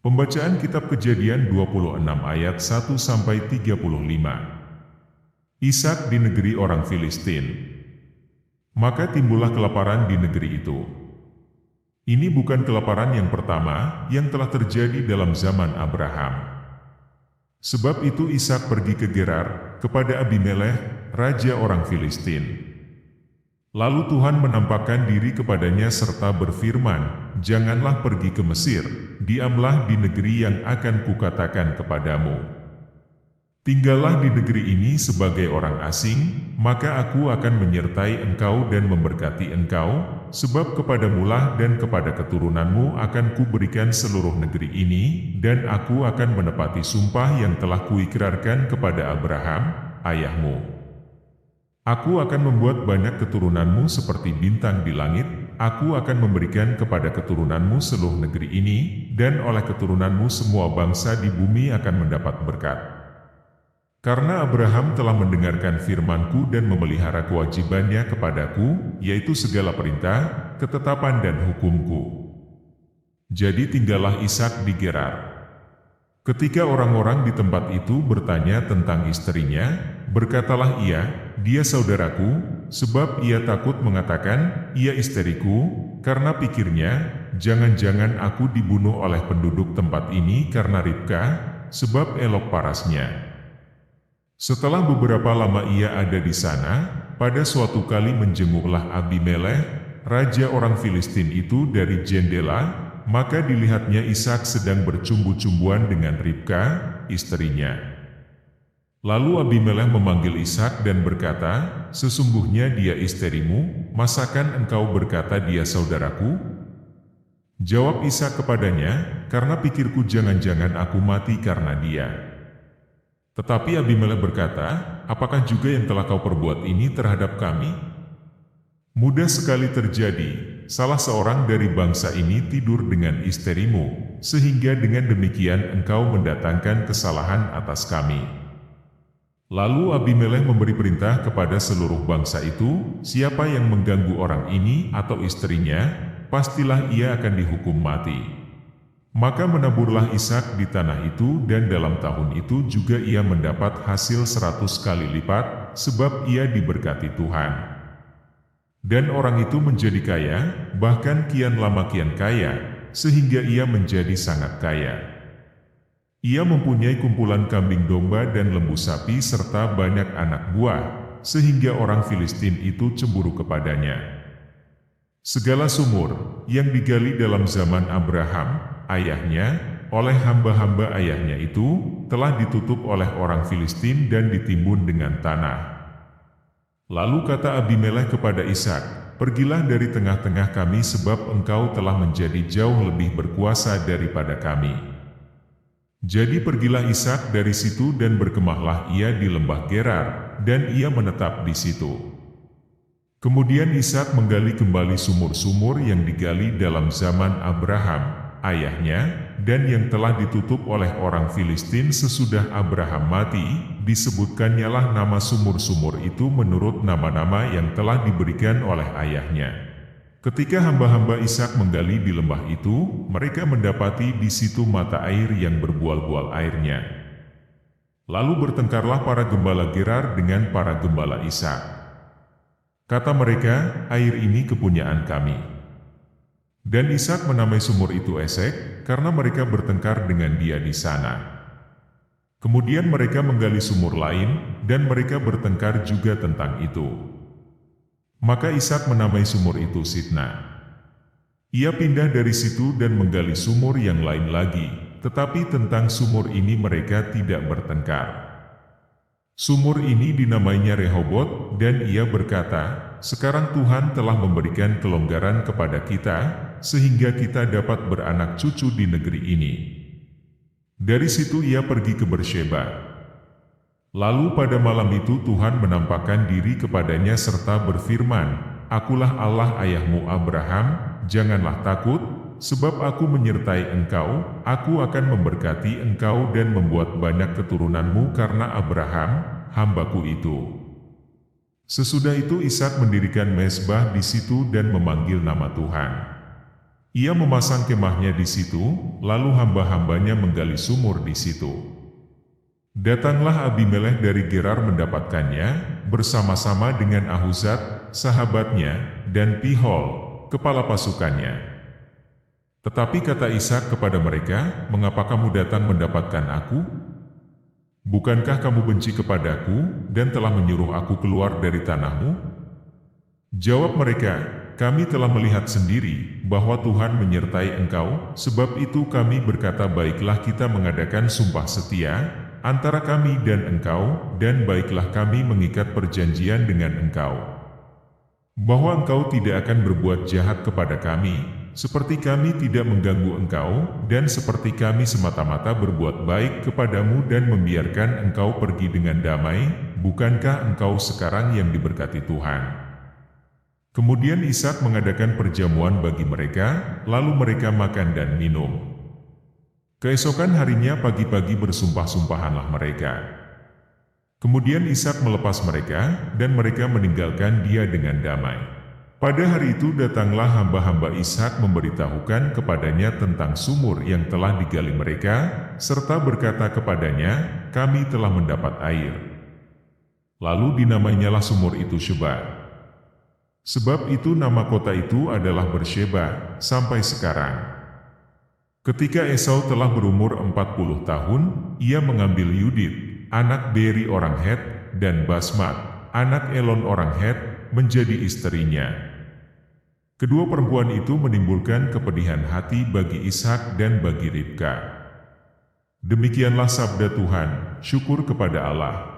Pembacaan Kitab Kejadian 26 ayat 1-35. Ishak di negeri orang Filistin. Maka timbullah kelaparan di negeri itu. Ini bukan kelaparan yang pertama yang telah terjadi dalam zaman Abraham. Sebab itu Ishak pergi ke Gerar, kepada Abimelekh, raja orang Filistin. Lalu Tuhan menampakkan diri kepadanya serta berfirman, "Janganlah pergi ke Mesir, diamlah di negeri yang akan kukatakan kepadamu. Tinggallah di negeri ini sebagai orang asing, maka aku akan menyertai engkau dan memberkati engkau, sebab kepadamulah dan kepada keturunanmu akan kuberikan seluruh negeri ini, dan aku akan menepati sumpah yang telah kuikrarkan kepada Abraham, ayahmu. Aku akan membuat banyak keturunanmu seperti bintang di langit, aku akan memberikan kepada keturunanmu seluruh negeri ini, dan oleh keturunanmu semua bangsa di bumi akan mendapat berkat." Karena Abraham telah mendengarkan firman-Ku dan memelihara kewajibannya kepadaku, yaitu segala perintah, ketetapan dan hukum-Ku. Jadi tinggallah Ishak di Gerar. Ketika orang-orang di tempat itu bertanya tentang istrinya, berkatalah ia, "Dia saudaraku," sebab ia takut mengatakan, "Ia istriku," karena pikirnya, "Jangan-jangan aku dibunuh oleh penduduk tempat ini karena Ribka, sebab elok parasnya." Setelah beberapa lama ia ada di sana, pada suatu kali menjenguklah Abimelekh, raja orang Filistin itu dari jendela, maka dilihatnya Ishak sedang bercumbu-cumbuan dengan Ribka, istrinya. Lalu Abimelekh memanggil Ishak dan berkata, "Sesungguhnya dia istrimu, masakan engkau berkata dia saudaraku?" Jawab Ishak kepadanya, "Karena pikirku jangan-jangan aku mati karena dia." Tetapi Abimelekh berkata, "Apakah juga yang telah kau perbuat ini terhadap kami? Mudah sekali terjadi, salah seorang dari bangsa ini tidur dengan istrimu, sehingga dengan demikian engkau mendatangkan kesalahan atas kami." Lalu Abimelekh memberi perintah kepada seluruh bangsa itu, "Siapa yang mengganggu orang ini atau istrinya, pastilah ia akan dihukum mati." Maka menaburlah Ishak di tanah itu, dan dalam tahun itu juga ia mendapat hasil 100 kali lipat, sebab ia diberkati Tuhan. Dan orang itu menjadi kaya, bahkan kian lama kian kaya, sehingga ia menjadi sangat kaya. Ia mempunyai kumpulan kambing domba dan lembu sapi serta banyak anak buah, sehingga orang Filistin itu cemburu kepadanya. Segala sumur yang digali dalam zaman Abraham, ayahnya, oleh hamba-hamba ayahnya itu, telah ditutup oleh orang Filistin dan ditimbun dengan tanah. Lalu kata Abimelekh kepada Ishak, "Pergilah dari tengah-tengah kami sebab engkau telah menjadi jauh lebih berkuasa daripada kami." Jadi pergilah Ishak dari situ dan berkemahlah ia di lembah Gerar, dan ia menetap di situ. Kemudian Ishak menggali kembali sumur-sumur yang digali dalam zaman Abraham, ayahnya, dan yang telah ditutup oleh orang Filistin sesudah Abraham mati, disebutkannya nama sumur-sumur itu menurut nama-nama yang telah diberikan oleh ayahnya. Ketika hamba-hamba Ishak menggali di lembah itu, mereka mendapati di situ mata air yang berbual-bual airnya. Lalu bertengkarlah para gembala Gerar dengan para gembala Ishak. Kata mereka, "Air ini kepunyaan kami." Dan Ishak menamai sumur itu Esek, karena mereka bertengkar dengan dia di sana. Kemudian mereka menggali sumur lain, dan mereka bertengkar juga tentang itu. Maka Ishak menamai sumur itu Sitna. Ia pindah dari situ dan menggali sumur yang lain lagi, tetapi tentang sumur ini mereka tidak bertengkar. Sumur ini dinamainya Rehobot, dan ia berkata, "Sekarang Tuhan telah memberikan kelonggaran kepada kita, sehingga kita dapat beranak cucu di negeri ini." Dari situ ia pergi ke Bersheba. Lalu pada malam itu Tuhan menampakkan diri kepadanya serta berfirman, "Akulah Allah ayahmu Abraham, janganlah takut, sebab aku menyertai engkau, aku akan memberkati engkau dan membuat banyak keturunanmu karena Abraham, hambaku itu." Sesudah itu Ishak mendirikan mezbah di situ dan memanggil nama Tuhan. Ia memasang kemahnya di situ, lalu hamba-hambanya menggali sumur di situ. Datanglah Abimelekh dari Gerar mendapatkannya, bersama-sama dengan Ahuzat, sahabatnya, dan Pihol, kepala pasukannya. Tetapi kata Ishak kepada mereka, "Mengapa kamu datang mendapatkan aku? Bukankah kamu benci kepadaku, dan telah menyuruh aku keluar dari tanahmu?" Jawab mereka, "Kami telah melihat sendiri, bahwa Tuhan menyertai engkau, sebab itu kami berkata baiklah kita mengadakan sumpah setia, antara kami dan engkau, dan baiklah kami mengikat perjanjian dengan engkau. Bahwa engkau tidak akan berbuat jahat kepada kami, seperti kami tidak mengganggu engkau, dan seperti kami semata-mata berbuat baik kepadamu dan membiarkan engkau pergi dengan damai, bukankah engkau sekarang yang diberkati Tuhan?" Kemudian Ishak mengadakan perjamuan bagi mereka, lalu mereka makan dan minum. Keesokan harinya pagi-pagi bersumpah-sumpahanlah mereka. Kemudian Ishak melepas mereka, dan mereka meninggalkan dia dengan damai. Pada hari itu datanglah hamba-hamba Ishak memberitahukan kepadanya tentang sumur yang telah digali mereka, serta berkata kepadanya, "Kami telah mendapat air." Lalu dinamainyalah sumur itu Sheba. Sebab itu nama kota itu adalah Bersheba, sampai sekarang. Ketika Esau telah berumur 40 tahun, ia mengambil Yudit, anak Beri orang Het, dan Basmat, anak Elon orang Het, menjadi istrinya. Kedua perempuan itu menimbulkan kepedihan hati bagi Ishak dan bagi Ribka. Demikianlah sabda Tuhan, syukur kepada Allah.